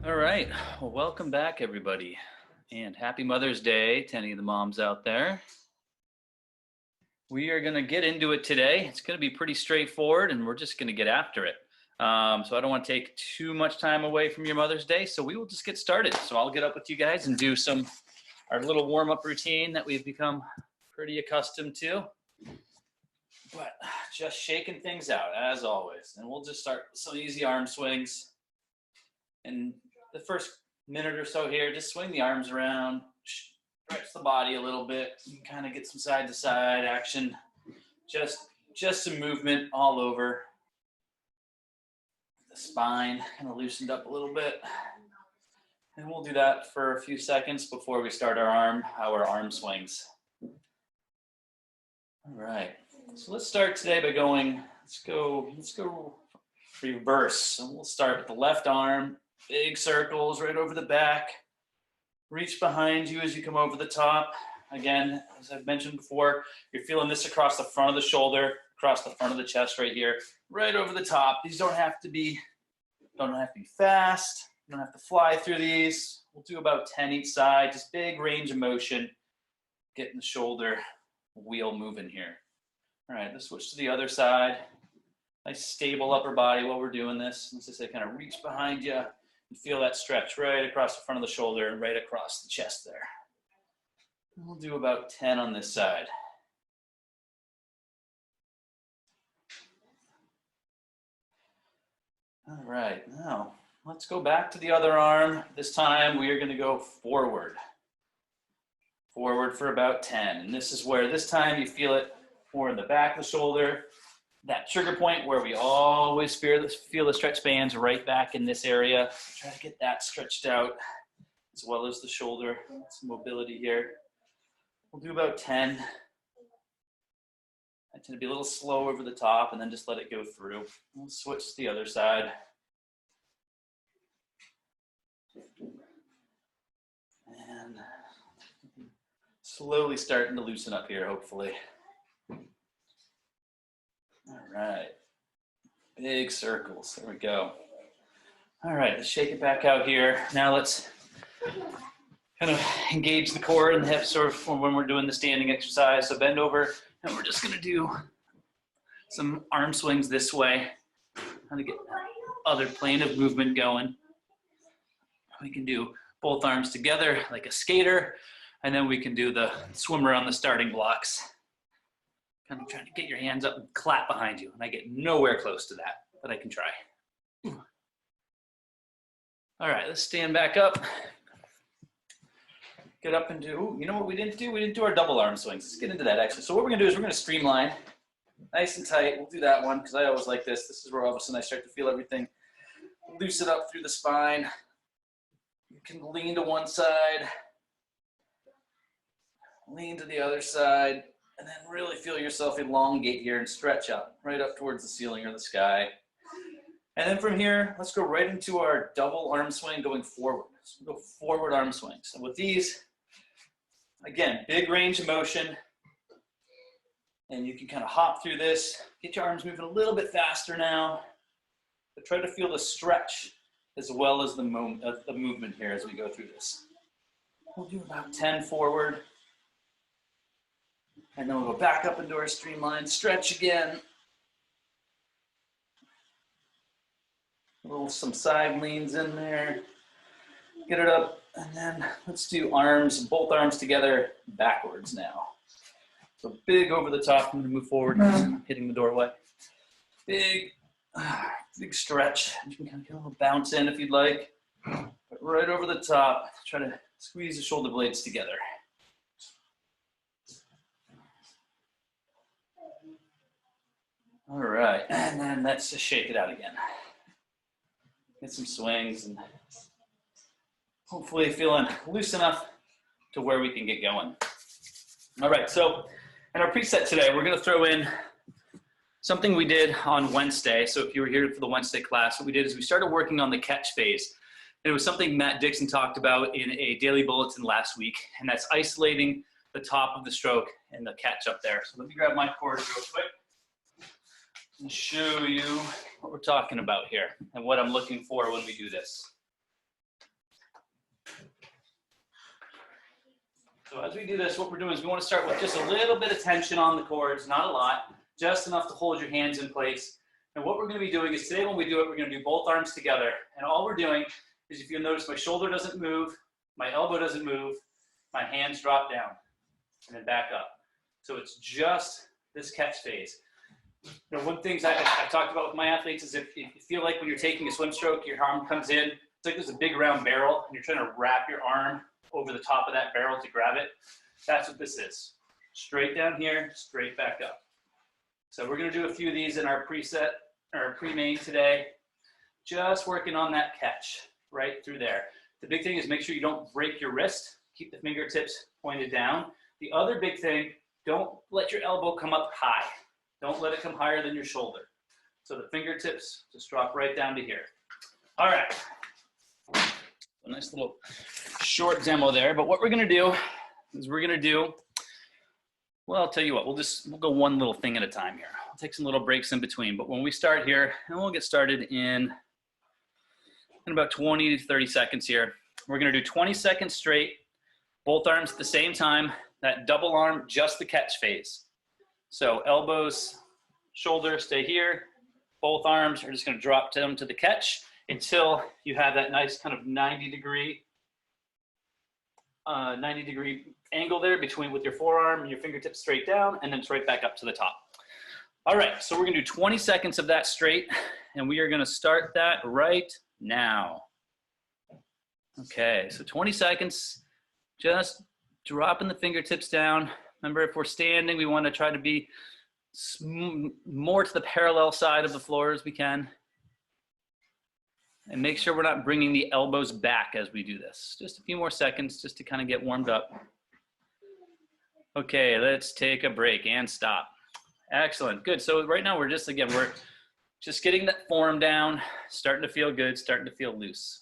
All right, well, welcome back, everybody, and happy Mother's Day to any of the moms out there. We are going to get into it today. It's going to be pretty straightforward, and we're just going to get after it. So I don't want to take too much time away from your Mother's Day, so we will just get started. So I'll get up with you guys and do our little warm-up routine that we've become pretty accustomed to. But just shaking things out, as always. And we'll just start with some easy arm swings. And the first minute or so here, just swing the arms around, stretch the body a little bit, and kind of get some side-to-side action. Just some movement all over. The spine kind of loosened up a little bit. And we'll do that for a few seconds before we start our arm swings. All right, so let's start today by let's go reverse. So we'll start with the left arm. Big circles right over the back. Reach behind you as you come over the top. Again, as I've mentioned before, you're feeling this across the front of the shoulder, across the front of the chest right here, right over the top. These don't have to be fast. You don't have to fly through these. We'll do about 10 each side, just big range of motion, getting the shoulder wheel moving here. All right, let's switch to the other side. Nice stable upper body while we're doing this. As I say, kind of reach behind you. And feel that stretch right across the front of the shoulder and right across the chest there. And we'll do about 10 on this side. All right, now let's go back to the other arm. This time we are going to go forward. Forward for about 10. And this is where this time you feel it more in the back of the shoulder. That trigger point where we always feel the stretch bands right back in this area. Try to get that stretched out as well as the shoulder. Some mobility here. We'll do about 10. I tend to be a little slow over the top and then just let it go through. We'll switch to the other side. And slowly starting to loosen up here, hopefully. All right, big circles, there we go. All right, let's shake it back out here. Now let's kind of engage the core and the hips sort of when we're doing the standing exercise. So bend over, and we're just gonna do some arm swings this way. Kind of get other plane of movement going. We can do both arms together like a skater, and then we can do the swimmer on the starting blocks. Kind of trying to get your hands up and clap behind you. And I get nowhere close to that, but I can try. All right, let's stand back up. Get up and do, you know what we didn't do? We didn't do our double arm swings. Let's get into that actually. So what we're gonna do is we're gonna streamline nice and tight. We'll do that one because I always like this. This is where all of a sudden I start to feel everything loosen up through the spine. You can lean to one side, lean to the other side, and then really feel yourself elongate here and stretch up, right up towards the ceiling or the sky. And then from here, let's go right into our double arm swing going forward. So we'll go forward arm swings. And with these, again, big range of motion. And you can kind of hop through this, get your arms moving a little bit faster now. But try to feel the stretch as well as the movement here as we go through this. We'll do about 10 forward. And then we'll go back up into our streamline, stretch again. Some side leans in there. Get it up, and then let's do both arms together backwards now. So big over the top, I'm gonna move forward, hitting the doorway. Big stretch. You can kind of get a little bounce in if you'd like. But right over the top, try to squeeze the shoulder blades together. All right, and then let's just shake it out again. Get some swings and hopefully feeling loose enough to where we can get going. All right, so in our preset today, we're gonna throw in something we did on Wednesday. So if you were here for the Wednesday class, what we did is we started working on the catch phase. And it was something Matt Dixon talked about in a daily bulletin last week, and that's isolating the top of the stroke and the catch up there. So let me grab my cord real quick and show you what we're talking about here and what I'm looking for when we do this. So as we do this, what we're doing is we want to start with just a little bit of tension on the cords, not a lot, just enough to hold your hands in place. And what we're going to be doing is today when we do it, we're going to do both arms together. And all we're doing is, if you'll notice, my shoulder doesn't move, my elbow doesn't move, my hands drop down and then back up. So it's just this catch phase. You know, one of the things I've talked about with my athletes is if you feel like when you're taking a swim stroke, your arm comes in, it's like there's a big round barrel and you're trying to wrap your arm over the top of that barrel to grab it. That's what this is. Straight down here, straight back up. So we're going to do a few of these in our preset or pre-main today. Just working on that catch right through there. The big thing is make sure you don't break your wrist. Keep the fingertips pointed down. The other big thing, don't let your elbow come up high. Don't let it come higher than your shoulder. So the fingertips just drop right down to here. All right. A nice little short demo there. But what we're going to do is well, I'll tell you what, we'll go one little thing at a time here. I'll take some little breaks in between. But when we start here, and we'll get started in about 20 to 30 seconds here. We're going to do 20 seconds straight, both arms at the same time, that double arm, just the catch phase. So elbows, shoulders stay here. Both arms are just going to drop down to the catch until you have that nice kind of 90 degree angle there between with your forearm and your fingertips straight down, and then straight back up to the top. All right, so we're going to do 20 seconds of that straight, and we are going to start that right now. Okay, so 20 seconds, just dropping the fingertips down. Remember, if we're standing, we want to try to be more to the parallel side of the floor as we can. And make sure we're not bringing the elbows back as we do this. Just a few more seconds just to kind of get warmed up. Okay, let's take a break and stop. Excellent, good. So right now we're just getting that form down, starting to feel good, starting to feel loose.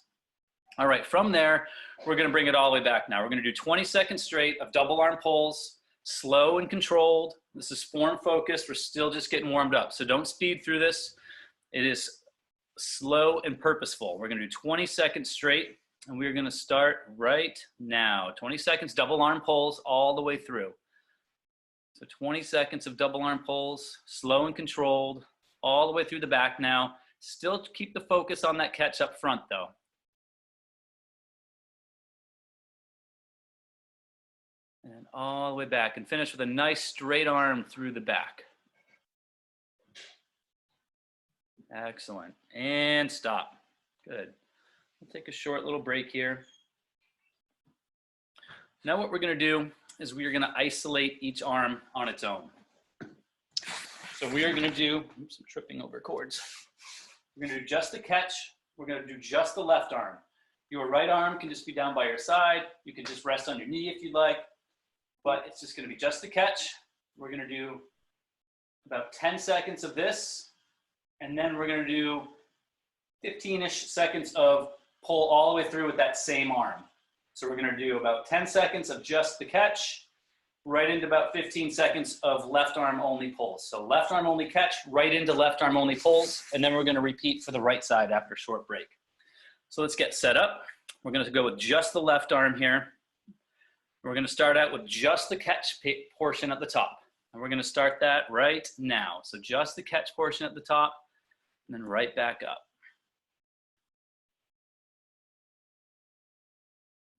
All right, from there, we're gonna bring it all the way back now. We're gonna do 20 seconds straight of double arm pulls, slow and controlled. This is form focused. We're still just getting warmed up. So don't speed through this. It is slow and purposeful. We're gonna do 20 seconds straight, and we're gonna start right now. 20 seconds, double arm pulls all the way through. So 20 seconds of double arm pulls, slow and controlled, all the way through the back now. Still keep the focus on that catch up front though. And all the way back, and finish with a nice straight arm through the back. Excellent, and stop. Good. We'll take a short little break here. Now what we're gonna do is we are gonna isolate each arm on its own. So we are gonna do, oops, I'm tripping over cords. We're gonna do just the catch. We're gonna do just the left arm. Your right arm can just be down by your side. You can just rest on your knee if you'd like, but it's just gonna be just the catch. We're gonna do about 10 seconds of this, and then we're gonna do 15-ish seconds of pull all the way through with that same arm. So we're gonna do about 10 seconds of just the catch, right into about 15 seconds of left arm only pulls. So left arm only catch, right into left arm only pulls, and then we're gonna repeat for the right side after a short break. So let's get set up. We're gonna go with just the left arm here. We're gonna start out with just the catch portion at the top. And we're gonna start that right now. So just the catch portion at the top, and then right back up.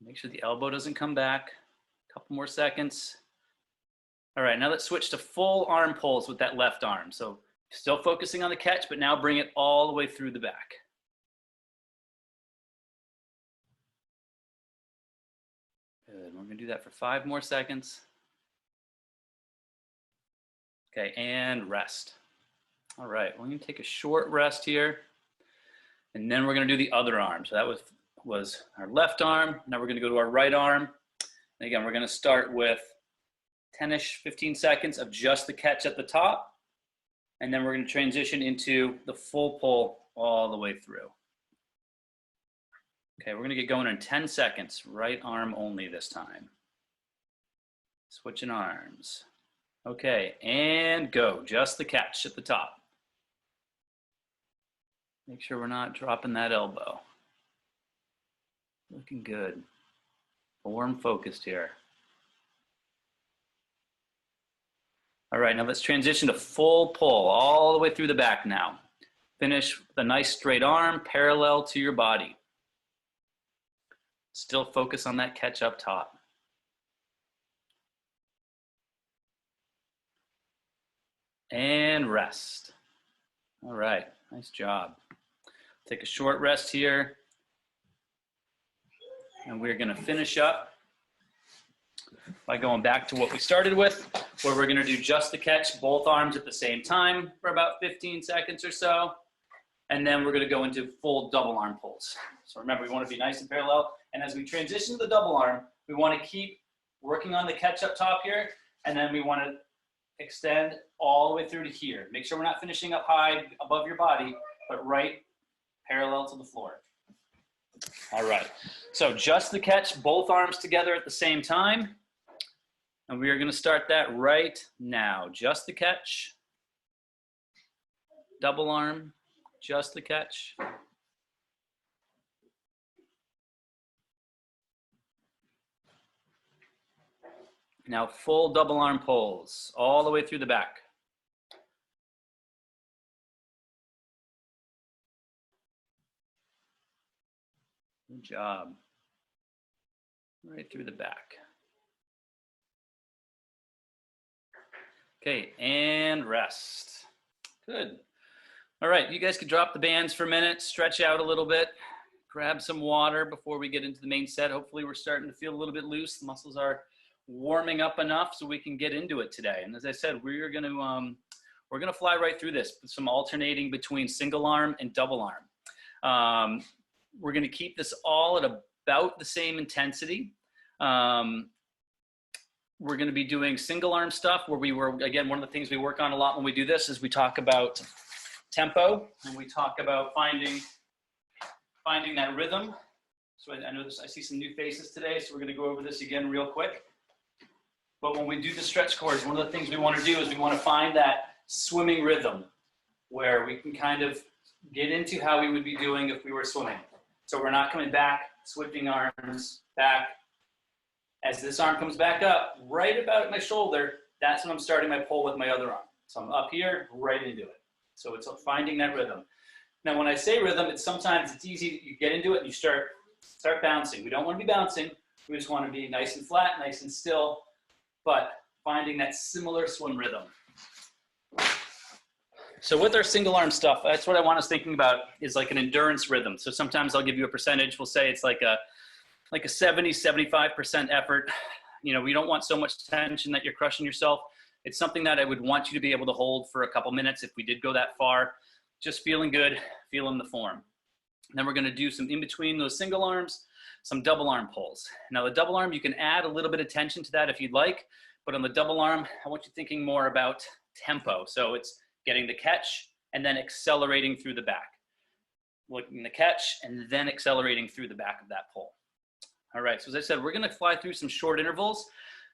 Make sure the elbow doesn't come back. A couple more seconds. All right, now let's switch to full arm pulls with that left arm. So still focusing on the catch, but now bring it all the way through the back. Good, we're gonna do that for 5 more seconds. Okay, and rest. All right, we're gonna take a short rest here, and then we're gonna do the other arm. So that was our left arm. Now we're gonna go to our right arm. And again, we're gonna start with 10-ish, 15 seconds of just the catch at the top. And then we're gonna transition into the full pull all the way through. Okay, we're gonna get going in 10 seconds, right arm only this time. Switching arms. Okay, and go, just the catch at the top. Make sure we're not dropping that elbow. Looking good. Form focused here. All right, now let's transition to full pull all the way through the back now. Finish with a nice straight arm parallel to your body. Still focus on that catch up top. And rest. All right, nice job. Take a short rest here. And we're gonna finish up by going back to what we started with, where we're gonna do just the catch, both arms at the same time for about 15 seconds or so. And then we're gonna go into full double arm pulls. So remember, we wanna be nice and parallel. And as we transition to the double arm, we wanna keep working on the catch up top here, and then we wanna extend all the way through to here. Make sure we're not finishing up high above your body, but right parallel to the floor. All right, so just the catch, both arms together at the same time. And we are gonna start that right now. Just the catch, double arm, just the catch. Now full double arm pulls all the way through the back. Good job. Right through the back. Okay, and rest. Good. All right, you guys can drop the bands for a minute, stretch out a little bit, grab some water before we get into the main set. Hopefully we're starting to feel a little bit loose. The muscles are warming up enough so we can get into it today. And as I said, we're gonna fly right through this with some alternating between single arm and double arm. We're gonna keep this all at about the same intensity. We're gonna be doing single arm stuff where again, one of the things we work on a lot when we do this is we talk about tempo, and we talk about finding that rhythm. So I know I see some new faces today, so we're gonna go over this again real quick. But when we do the stretch chords, one of the things we wanna do is we wanna find that swimming rhythm where we can kind of get into how we would be doing if we were swimming. So we're not coming back, switching arms back. As this arm comes back up, right about at my shoulder, that's when I'm starting my pull with my other arm. So I'm up here, right into it. So it's finding that rhythm. Now, when I say rhythm, sometimes it's easy, you get into it and you start bouncing. We don't want to be bouncing. We just want to be nice and flat, nice and still, but finding that similar swim rhythm. So with our single arm stuff, that's what I want us thinking about is like an endurance rhythm. So sometimes I'll give you a percentage. We'll say it's like a 70, 75% effort. You know, we don't want so much tension that you're crushing yourself. It's something that I would want you to be able to hold for a couple minutes if we did go that far. Just feeling good, feeling the form. And then we're gonna do some in between those single arms, some double arm pulls. Now the double arm, you can add a little bit of tension to that if you'd like, but on the double arm, I want you thinking more about tempo. So it's getting the catch and then accelerating through the back. Looking the catch and then accelerating through the back of that pull. All right, so as I said, we're gonna fly through some short intervals,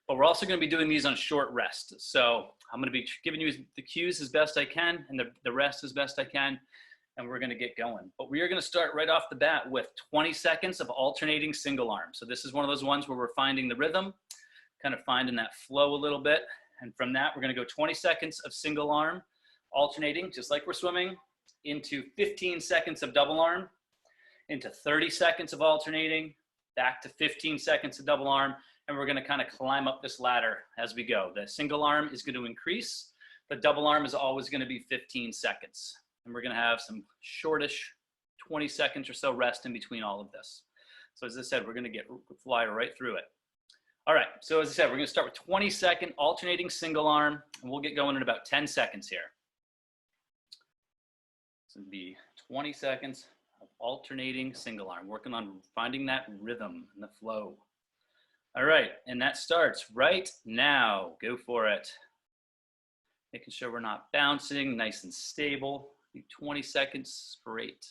but we're also gonna be doing these on short rest. So I'm gonna be giving you the cues as best I can and the rest as best I can, and we're gonna get going. But we are gonna start right off the bat with 20 seconds of alternating single arm. So this is one of those ones where we're finding the rhythm, kind of finding that flow a little bit. And from that, we're gonna go 20 seconds of single arm, alternating, just like we're swimming, into 15 seconds of double arm, into 30 seconds of alternating, back to 15 seconds of double arm, and we're gonna kind of climb up this ladder as we go. The single arm is gonna increase, the double arm is always gonna be 15 seconds. And we're gonna have some shortish 20 seconds or so rest in between all of this. So as I said, we're gonna fly right through it. All right, so as I said, we're gonna start with 20-second alternating single arm, and we'll get going in about 10 seconds here. So it'd be 20 seconds of alternating single arm, working on finding that rhythm and the flow. All right, and that starts right now. Go for it. Making sure we're not bouncing, nice and stable. 20 seconds straight.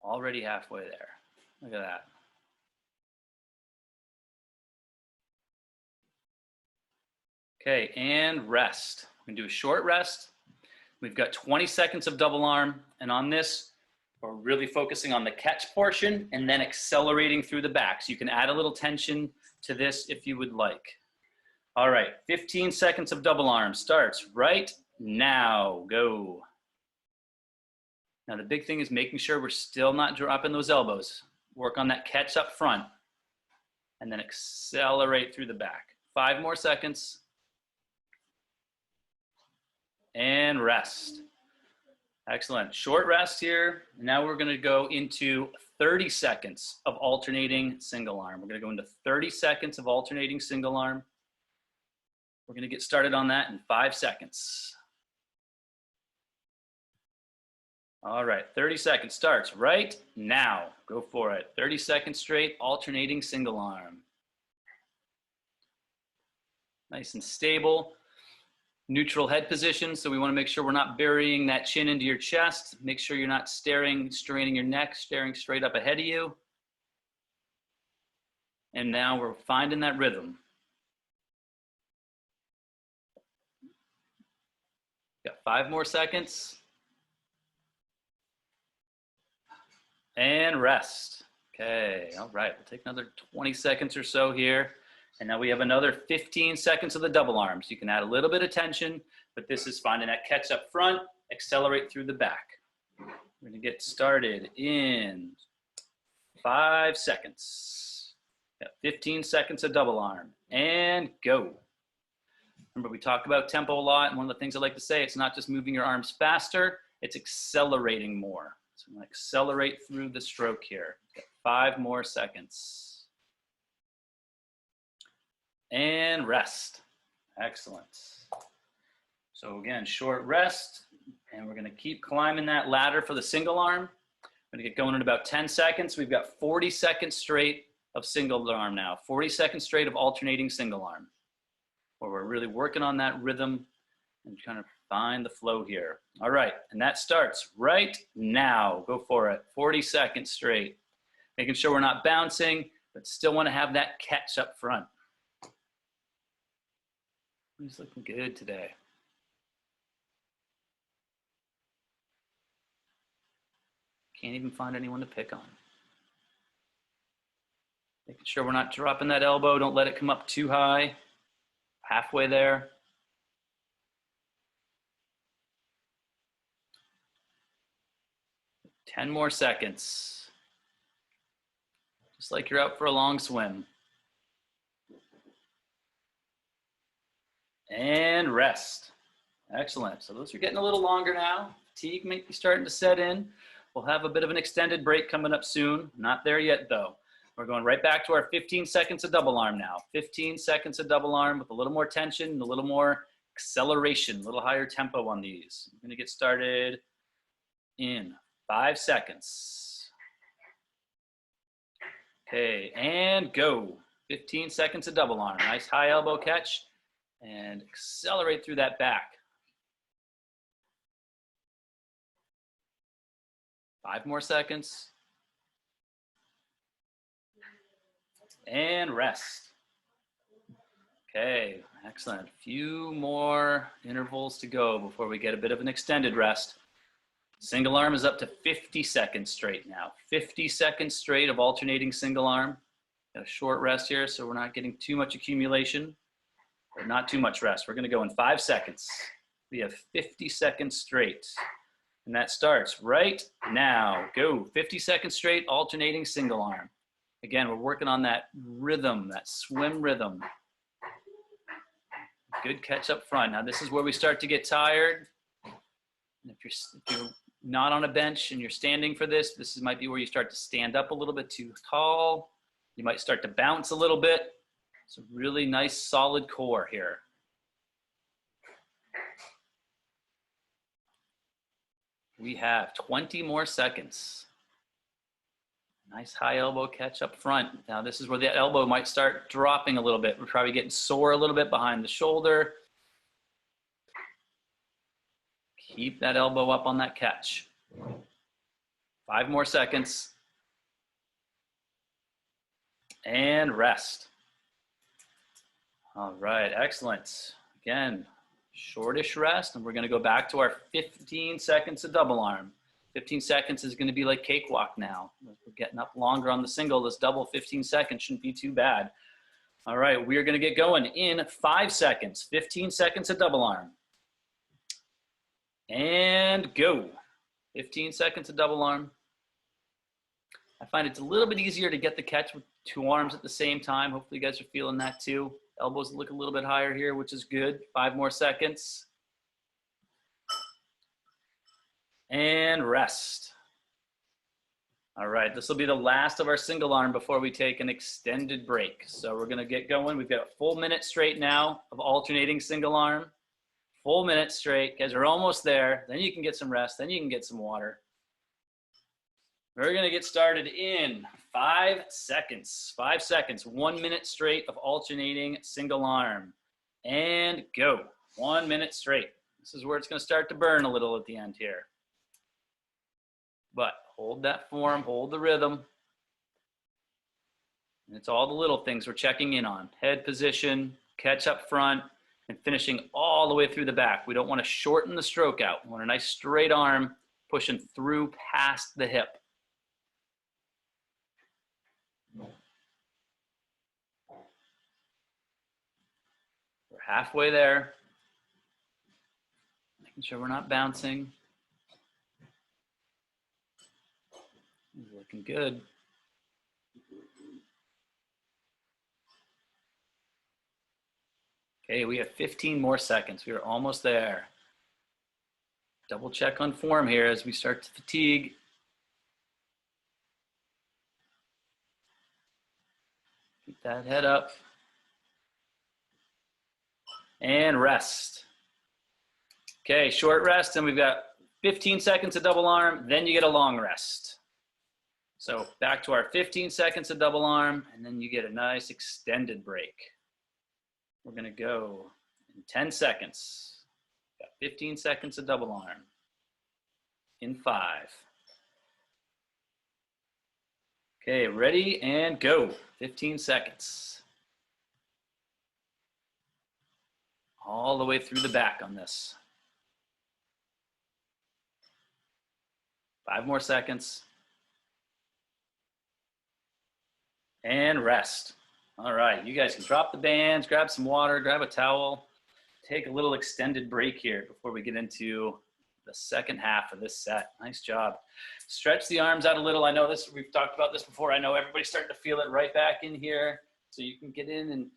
Already halfway there. Look at that. Okay, and rest. We're gonna do a short rest. We've got 20 seconds of double arm, and on this, we're really focusing on the catch portion and then accelerating through the back. So you can add a little tension to this if you would like. All right, 15 seconds of double arm starts right now. Go. Now the big thing is making sure we're still not dropping those elbows. Work on that catch up front and then accelerate through the back. 5 more seconds. And rest. Excellent. Short rest here. Now we're going to go into 30 seconds of alternating single arm. We're going to go into 30 seconds of alternating single arm. We're going to get started on that in 5 seconds. All right, 30 seconds starts right now. Go for it. 30 seconds straight, alternating single arm. Nice and stable. Neutral head position, so we want to make sure we're not burying that chin into your chest. Make sure you're not straining your neck, staring straight up ahead of you. And now we're finding that rhythm. Got 5 more seconds. And rest. Okay, all right, we'll take another 20 seconds or so here. And now we have another 15 seconds of the double arms. You can add a little bit of tension, but this is finding that catch up front, accelerate through the back. We're gonna get started in 5 seconds. Got 15 seconds of double arm, and go. Remember, we talk about tempo a lot, and one of the things I like to say, it's not just moving your arms faster, it's accelerating more. So I'm gonna accelerate through the stroke here. Got 5 more seconds. And rest. Excellent. So again, short rest, and we're gonna keep climbing that ladder for the single arm. We're gonna get going in about 10 seconds. We've got 40 seconds straight of single arm now, 40 seconds straight of alternating single arm, where we're really working on that rhythm and trying to find the flow here. All right, and that starts right now. Go for it, 40 seconds straight. Making sure we're not bouncing, but still wanna have that catch up front. He's looking good today. Can't even find anyone to pick on. Making sure we're not dropping that elbow. Don't let it come up too high. Halfway there. Ten more seconds. Just like you're out for a long swim. And rest. Excellent. So those are getting a little longer now. Fatigue may be starting to set in. We'll have a bit of an extended break coming up soon. Not there yet though. We're going right back to our 15 seconds of double arm now. 15 seconds of double arm with a little more tension, a little more acceleration, a little higher tempo on these. I'm gonna get started in 5 seconds. Okay, and go. 15 seconds of double arm. Nice high elbow catch. And accelerate through that back. 5 more seconds. And rest. Okay, excellent. A few more intervals to go before we get a bit of an extended rest. Single arm is up to 50 seconds straight now. 50 seconds straight of alternating single arm. Got a short rest here so we're not getting too much accumulation. But not too much rest. We're gonna go in 5 seconds. We have 50 seconds straight. And that starts right now. Go, 50 seconds straight, alternating single arm. Again, we're working on that rhythm, that swim rhythm. Good catch up front. Now this is where we start to get tired. And if you're not on a bench and you're standing for this, might be where you start to stand up a little bit too tall. You might start to bounce a little bit. It's a really nice solid core here. We have 20 more seconds. Nice high elbow catch up front. Now this is where the elbow might start dropping a little bit. We're probably getting sore a little bit behind the shoulder. Keep that elbow up on that catch. 5 more seconds. And rest. All right, excellent. Again, shortish rest, and we're gonna go back to our 15 seconds of double arm. 15 seconds is gonna be like cakewalk now. We're getting up longer on the single. This double 15 seconds shouldn't be too bad. All right, we are gonna get going in 5 seconds, 15 seconds of double arm. And go. 15 seconds of double arm. I find it's a little bit easier to get the catch with 2 arms at the same time. Hopefully you guys are feeling that too. Elbows look a little bit higher here, which is good. 5 more seconds. And rest. All right, this will be the last of our single arm before we take an extended break. So we're gonna get going. We've got a full minute straight now of alternating single arm. Full minute straight, guys are almost there. Then you can get some rest, then you can get some water. We're gonna get started in 5 seconds. 5 seconds, 1 minute straight of alternating single arm. And go, 1 minute straight. This is where it's gonna start to burn a little at the end here. But hold that form, hold the rhythm. And it's all the little things we're checking in on. Head position, catch up front, and finishing all the way through the back. We don't want to shorten the stroke out. We want a nice straight arm pushing through past the hip. We're halfway there. Making sure we're not bouncing. Looking good. Okay, we have 15 more seconds. We are almost there. Double check on form here as we start to fatigue. Keep that head up. And rest. Okay, short rest, and we've got 15 seconds of double arm, then you get a long rest. So back to our 15 seconds of double arm, and then you get a nice extended break. We're gonna go in 10 seconds. Got 15 seconds of double arm. In 5. Okay, ready and go. 15 seconds. All the way through the back on this. 5 more seconds. And rest. All right, you guys can drop the bands, grab some water, grab a towel, take a little extended break here before we get into the second half of this set. Nice job. Stretch the arms out a little. I know this, we've talked about this before. I know everybody's starting to feel it right back in here. So you can get in and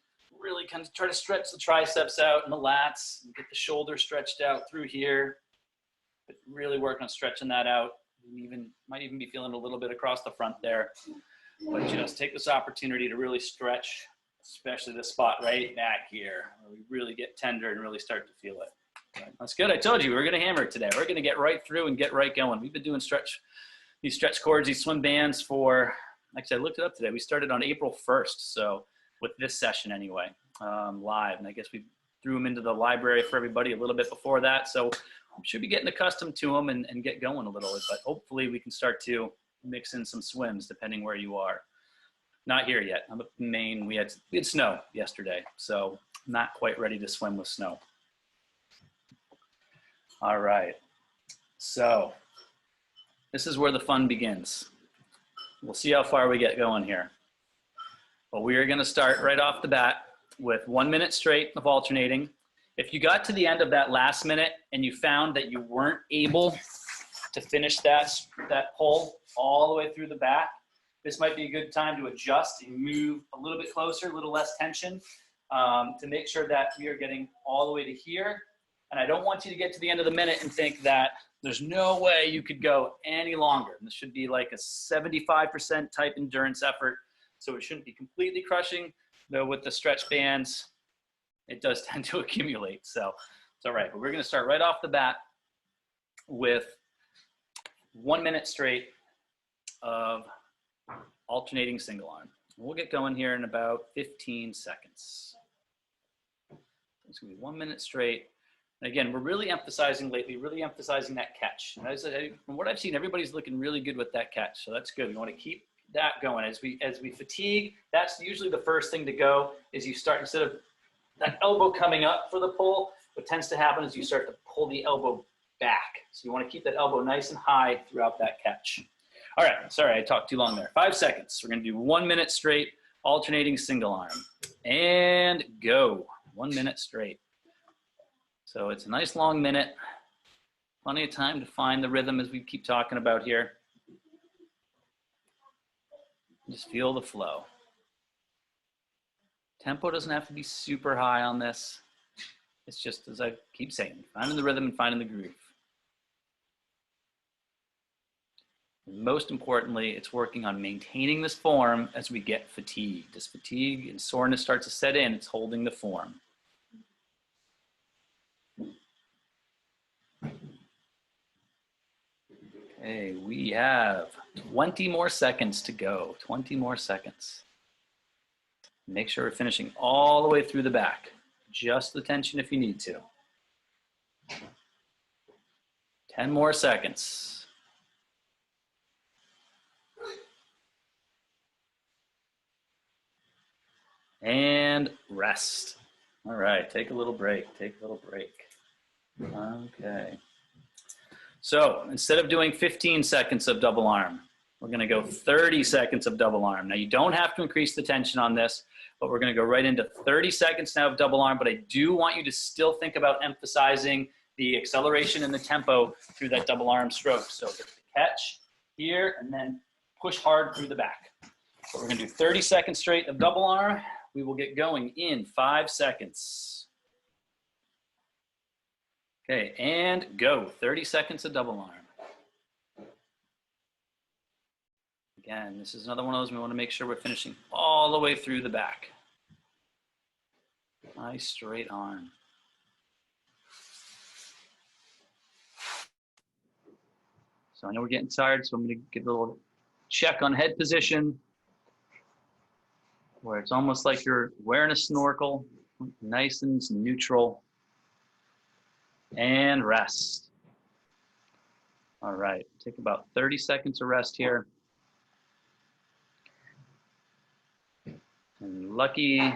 really kind of try to stretch the triceps out and the lats and get the shoulder stretched out through here. But really work on stretching that out. You might even be feeling a little bit across the front there. But just take this opportunity to really stretch, especially this spot right back here, where we really get tender and really start to feel it. Right. That's good. I told you we were going to hammer it today. We're going to get right through and get right going. We've been doing these stretch cords, these swim bands for, like I said, I looked it up today. We started on April 1st, so with this session anyway, live. And I guess we threw them into the library for everybody a little bit before that. So we should be getting accustomed to them and get going a little bit. But hopefully we can start to mix in some swims depending where you are. Not here yet. I'm up in Maine. We had snow yesterday, so not quite ready to swim with snow. All right, so this is where the fun begins. We'll see how far we get going here. But we are gonna start right off the bat with 1 minute straight of alternating. If you got to the end of that last minute and you found that you weren't able to finish that pull all the way through the back, this might be a good time to adjust and move a little bit closer, a little less tension, to make sure that we are getting all the way to here. And I don't want you to get to the end of the minute and think that there's no way you could go any longer. And this should be like a 75% type endurance effort. So it shouldn't be completely crushing, though with the stretch bands, it does tend to accumulate. So it's all right, but we're gonna start right off the bat with 1 minute straight of alternating single arm. We'll get going here in about 15 seconds. It's gonna be 1 minute straight. And again, we're really emphasizing lately, that catch. And from what I've seen, everybody's looking really good with that catch. So that's good. We want to keep that going. As we fatigue, that's usually the first thing to go, is you start, instead of that elbow coming up for the pull, what tends to happen is you start to pull the elbow back. So you want to keep that elbow nice and high throughout that catch. All right, sorry, I talked too long there. 5 seconds. We're going to do 1 minute straight, alternating single arm. and go. 1 minute straight. So it's a nice long minute. Plenty of time to find the rhythm as we keep talking about here. Just feel the flow. Tempo doesn't have to be super high on this. It's just, as I keep saying, finding the rhythm and finding the groove. And most importantly, it's working on maintaining this form as we get fatigued. As fatigue and soreness starts to set in, it's holding the form. Okay, we have 20 more seconds to go. 20 more seconds. Make sure we're finishing all the way through the back. Just the tension if you need to. 10 more seconds. And rest. All right, take a little break, take a little break. Okay. So instead of doing 15 seconds of double arm, we're gonna go 30 seconds of double arm. Now you don't have to increase the tension on this, but we're gonna go right into 30 seconds now of double arm, but I do want you to still think about emphasizing the acceleration and the tempo through that double arm stroke. So get the catch here and then push hard through the back. So we're gonna do 30 seconds straight of double arm. We will get going in 5 seconds. Okay, and go. 30 seconds of double arm. Again, this is another one of those we want to make sure we're finishing all the way through the back. Nice straight arm. So I know we're getting tired, so I'm going to give a little check on head position, where it's almost like you're wearing a snorkel, nice and neutral. And rest. All right, take about 30 seconds of rest here. And lucky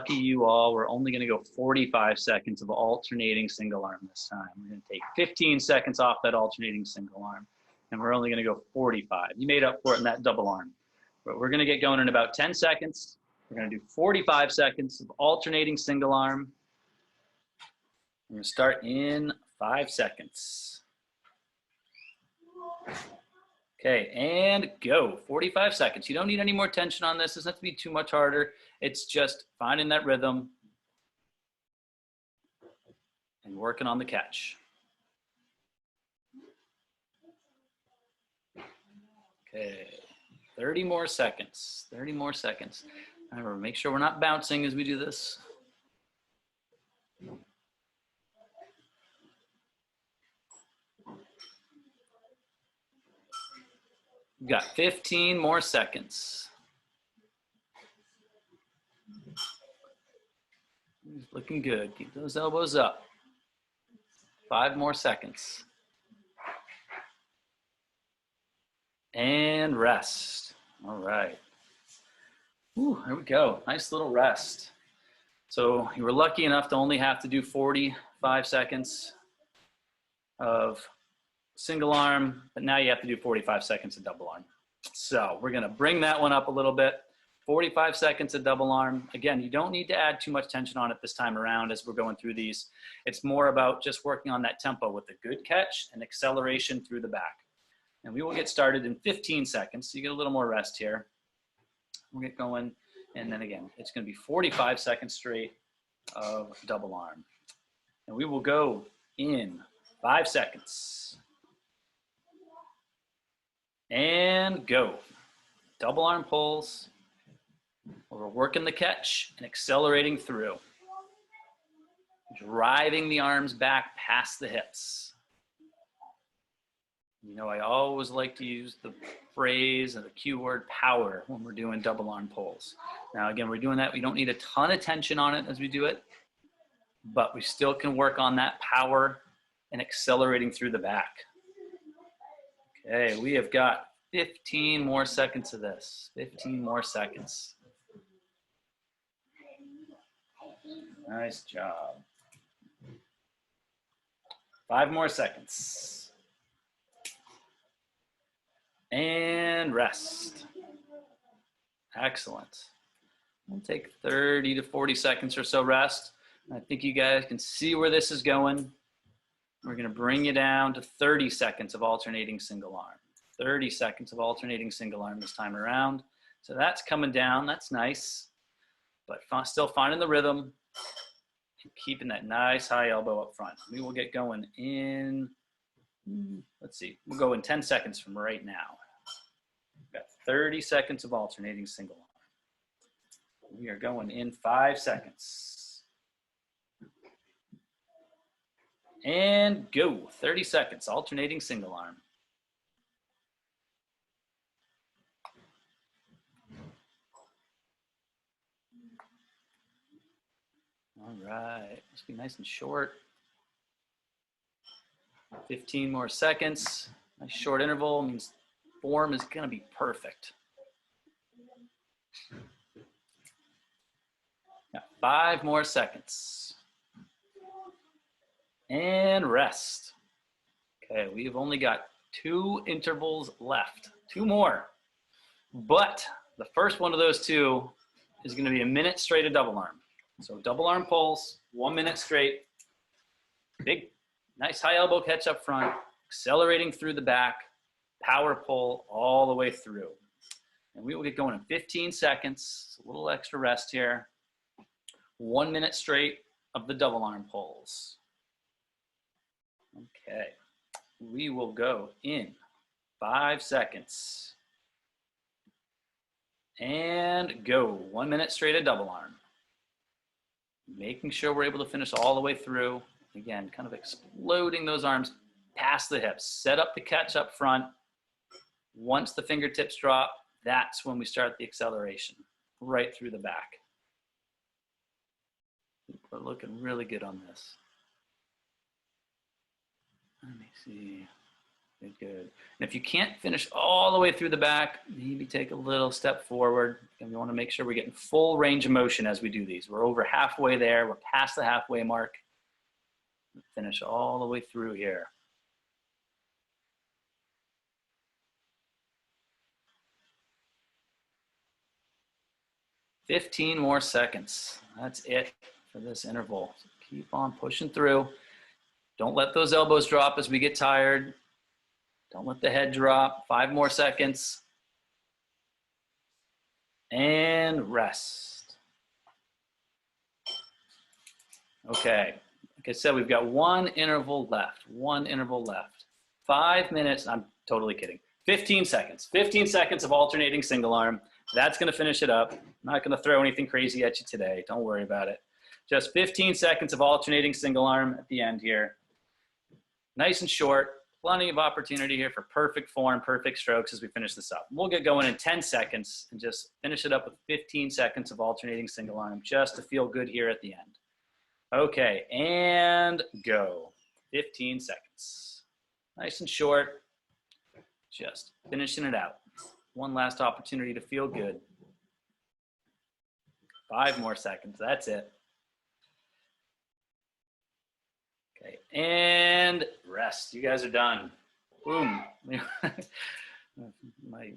you all, we're only gonna go 45 seconds of alternating single arm this time. We're gonna take 15 seconds off that alternating single arm, and we're only gonna go 45. You made up for it in that double arm. But we're gonna get going in about 10 seconds. We're gonna do 45 seconds of alternating single arm. We're gonna start in 5 seconds. Okay, and go. 45 seconds. You don't need any more tension on this. It doesn't have to be too much harder. It's just finding that rhythm and working on the catch. Okay, 30 more seconds. 30 more seconds. Remember, make sure we're not bouncing as we do this. We've got 15 more seconds. Looking good. Keep those elbows up. 5 more seconds. And rest. All right. Ooh, there we go. Nice little rest. So you were lucky enough to only have to do 45 seconds of single arm, but now you have to do 45 seconds of double arm. So we're gonna bring that one up a little bit. 45 seconds of double arm. Again, you don't need to add too much tension on it this time around as we're going through these. It's more about just working on that tempo with a good catch and acceleration through the back. And we will get started in 15 seconds, so you get a little more rest here. We'll get going, and then again, it's gonna be 45 seconds straight of double arm. And we will go in 5 seconds. And go. Double arm pulls. We're working the catch and accelerating through. Driving the arms back past the hips. You know, I always like to use the phrase and the cue word power when we're doing double arm pulls. Now, again, we're doing that. We don't need a ton of tension on it as we do it, but we still can work on that power and accelerating through the back. Okay, we have got 15 more seconds of this. 15 more seconds. Nice job. 5 more seconds. And rest. Excellent. We'll take 30 to 40 seconds or so rest. I think you guys can see where this is going. We're going to bring you down to 30 seconds of alternating single arm. 30 seconds of alternating single arm this time around. So that's coming down. That's nice. But still finding the rhythm and keeping that nice high elbow up front. We will get going in, let's see, we'll go in 10 seconds from right now. We've got 30 seconds of alternating single arm. We are going in 5 seconds. And go, 30 seconds, alternating single arm. All right, must be nice and short. 15 more seconds. Nice short interval means form is gonna be perfect. Got 5 more seconds. And rest. Okay, we've only got 2 intervals left, 2 more. But the first one of those 2 is gonna be a minute straight of double arm. So double arm pulls, 1 minute straight. Big, nice high elbow catch up front, accelerating through the back, power pull all the way through. And we will get going in 15 seconds, a little extra rest here. 1 minute straight of the double arm pulls. Okay, we will go in 5 seconds. And go, 1 minute straight of double arm. Making sure we're able to finish all the way through. Again, kind of exploding those arms past the hips. Set up the catch up front. Once the fingertips drop, that's when we start the acceleration, right through the back. We're looking really good on this. Let me see. Good, good. And if you can't finish all the way through the back, maybe take a little step forward. And we want to make sure we're getting full range of motion as we do these. We're over halfway there. We're past the halfway mark. Finish all the way through here. "15 more seconds. That's it for this interval. So keep on pushing through. Don't let those elbows drop as we get tired. Don't let the head drop. 5 more seconds. And rest. Okay. Like I said, we've got 1 interval left. 1 interval left. 5 minutes. I'm totally kidding. 15 seconds. 15 seconds of alternating single arm. That's going to finish it up. I'm not going to throw anything crazy at you today. Don't worry about it. Just 15 seconds of alternating single arm at the end here. Nice and short. Plenty of opportunity here for perfect form, perfect strokes as we finish this up. We'll get going in 10 seconds and just finish it up with 15 seconds of alternating single arm just to feel good here at the end. Okay, and go. 15 seconds. Nice and short. Just finishing it out. 1 last opportunity to feel good. 5 more seconds. That's it. Okay, and rest. You guys are done. Boom. My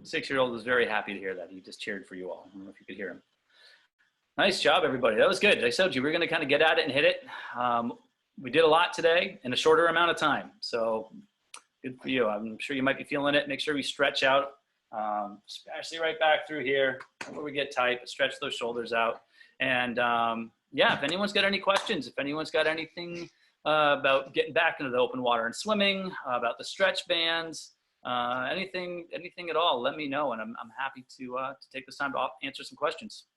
6-year-old was very happy to hear that. He just cheered for you all. I don't know if you could hear him. Nice job, everybody. That was good. I told you we were going to kind of get at it and hit it. We did a lot today in a shorter amount of time. So good for you. I'm sure you might be feeling it. Make sure we stretch out, especially right back through here where we get tight, but stretch those shoulders out. And yeah, if anyone's got any questions, if anyone's got anything about getting back into the open water and swimming, about the stretch bands, anything at all, let me know. And I'm happy to take this time to answer some questions.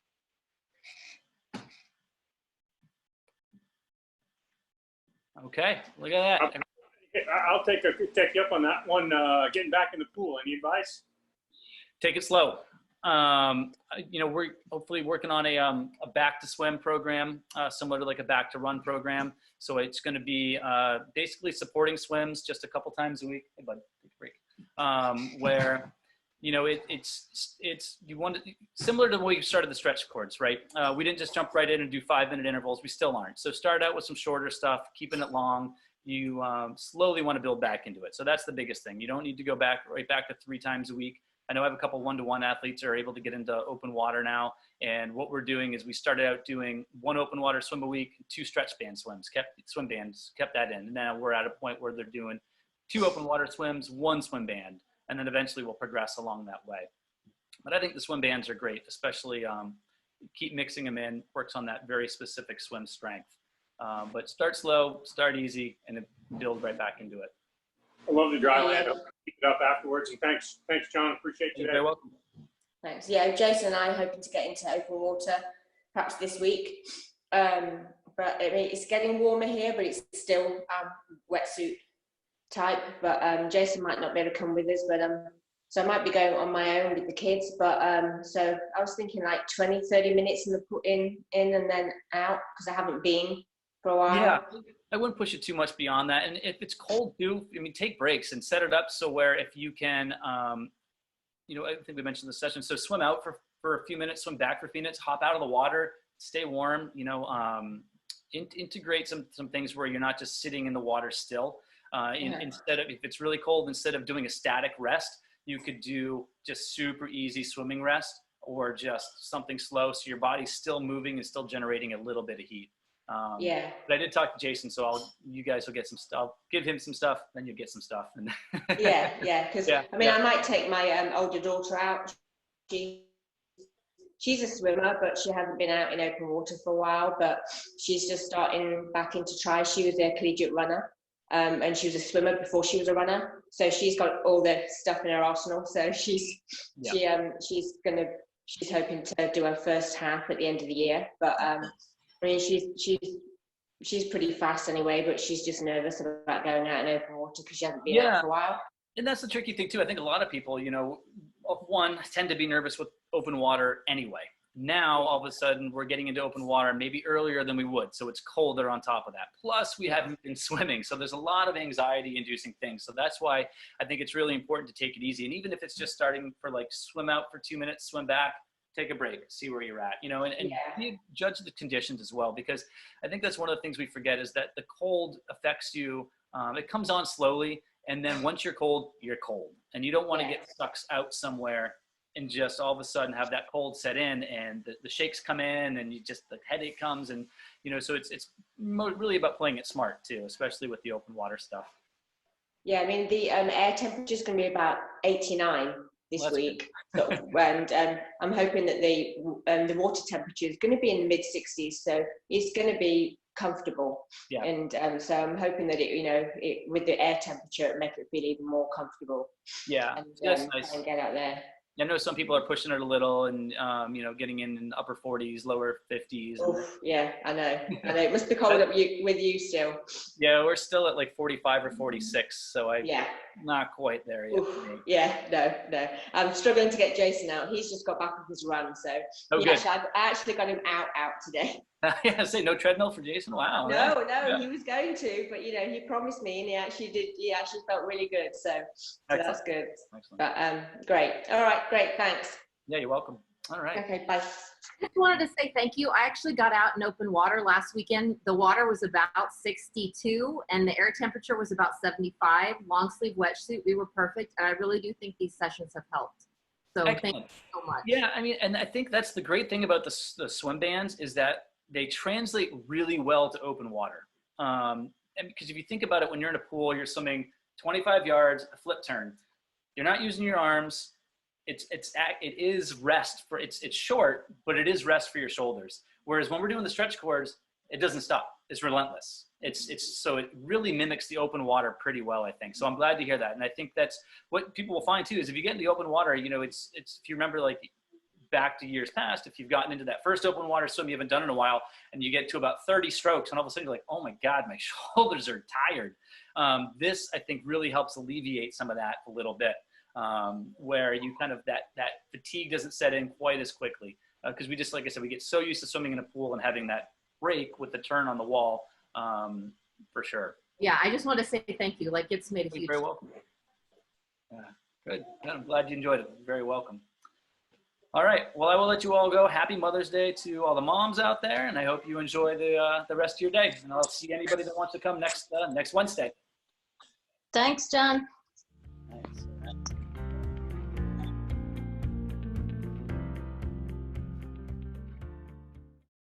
Okay, look at that. I'll take you up on that one. Getting back in the pool. Any advice? Take it slow. You know, we're hopefully working on a back to swim program, similar to like a back to run program. So it's going to be basically supporting swims just a couple times a week. Hey, bud, take a break. Where, you know, it's you want to, similar to the way you started the stretch cords, right? We didn't just jump right in and do 5-minute intervals. We still aren't. So start out with some shorter stuff, keeping it long. You slowly want to build back into it. So that's the biggest thing. You don't need to go right back to 3 times a week. I know I have a couple one-to-one athletes that are able to get into open water now. And what we're doing is we started out doing 1 open water swim a week, 2 stretch band swims, kept that in. And now we're at a point where they're doing 2 open water swims, 1 swim band, and then eventually we'll progress along that way. But I think the swim bands are great, especially keep mixing them in, works on that very specific swim strength. But start slow, start easy, and then build right back into it. I love the dry land. I'll keep it up afterwards. And thanks, John. Appreciate you. You're very welcome. Thanks. Yeah, Jason and I are hoping to get into open water perhaps this week. But I mean, it's getting warmer here, but it's still wetsuit type. But Jason might not be able to come with us, but so I might be going on my own with the kids. But so I was thinking like 20, 30 minutes in and then out, because I haven't been for a while. Yeah, I wouldn't push it too much beyond that. And if it's cold too, I mean, take breaks and set it up so where if you can, you know, I think we mentioned the session. So swim out for a few minutes, swim back for a few minutes, hop out of the water, stay warm, you know, integrate some things where you're not just sitting in the water still. Instead of, if it's really cold, instead of doing a static rest, you could do just super easy swimming rest or just something slow. So your body's still moving and still generating a little bit of heat. But I did talk to Jason, so you guys will get some stuff. I'll give him some stuff, then you'll get some stuff. yeah, because I mean, I might take my older daughter out. She's a swimmer, but she hasn't been out in open water for a while. But she's just starting back into tri. She was a collegiate runner, and she was a swimmer before she was a runner. So she's got all the stuff in her arsenal. So she's hoping to do her first half at the end of the year. But I mean, she's pretty fast anyway, but she's just nervous about going out in open water because she hasn't been out for a while. And that's the tricky thing too. I think a lot of people, you know, tend to be nervous with open water anyway. Now, all of a sudden, we're getting into open water maybe earlier than we would. So it's colder on top of that. Plus, we haven't been swimming. So there's a lot of anxiety-inducing things. So that's why I think it's really important to take it easy. And even if it's just starting for like swim out for 2 minutes, swim back, take a break, see where you're at, you know, and you judge the conditions as well, because I think that's one of the things we forget is that the cold affects you. It comes on slowly. And then once you're cold, and you don't want to get stuck out somewhere and just all of a sudden have that cold set in and the shakes come in and the headache comes. And, you know, so it's really about playing it smart too, especially with the open water stuff. Yeah. I mean, the air temperature is going to be about 89 this week. So, and I'm hoping that the water temperature is going to be in the mid 60s. So it's going to be comfortable. Yeah. And so I'm hoping that with the air temperature, it make it feel even more comfortable. Yeah. And, that's nice. And get out there. I know some people are pushing it a little and, you know, getting in upper 40s, lower 50s. Yeah, I know. It must be cold up with you still. Yeah, we're still at like 45 or 46. So not quite there yet. No. I'm struggling to get Jason out. He's just got back off his run. So I actually got him out today. Yeah, say no treadmill for Jason. Wow. No, he was going to, but he promised me, and he actually did. He actually felt really good, so that's good. Excellent. But great. All right, great. Thanks. Yeah, you're welcome. All right. Okay, bye. I just wanted to say thank you. I actually got out in open water last weekend. The water was about 62, and the air temperature was about 75. Long sleeve wetsuit. We were perfect, and I really do think these sessions have helped. So thank you so much. Yeah, I mean, and I think that's the great thing about the swim bands is that they translate really well to open water. And because if you think about it, when you're in a pool, you're swimming 25 yards, a flip turn. You're not using your arms. It is rest for it's short, but it is rest for your shoulders. Whereas when we're doing the stretch cords, it doesn't stop. It's relentless. So it really mimics the open water pretty well, I think. So I'm glad to hear that. And I think that's what people will find too, is if you get in the open water, you know, it's if you remember like back to years past, if you've gotten into that first open water swim you haven't done in a while and you get to about 30 strokes and all of a sudden you're like, oh my God, my shoulders are tired. This I think really helps alleviate some of that a little bit, where you kind of that fatigue doesn't set in quite as quickly, because we just, like I said, we get so used to swimming in a pool and having that break with the turn on the wall, for sure. Yeah, I just want to say thank you. Like, it's made a huge. You're very welcome. Yeah, good. I'm glad you enjoyed it. You're very welcome. All right. Well, I will let you all go. Happy Mother's Day to all the moms out there, and I hope you enjoy the rest of your day. And I'll see anybody that wants to come next Wednesday. Thanks, John.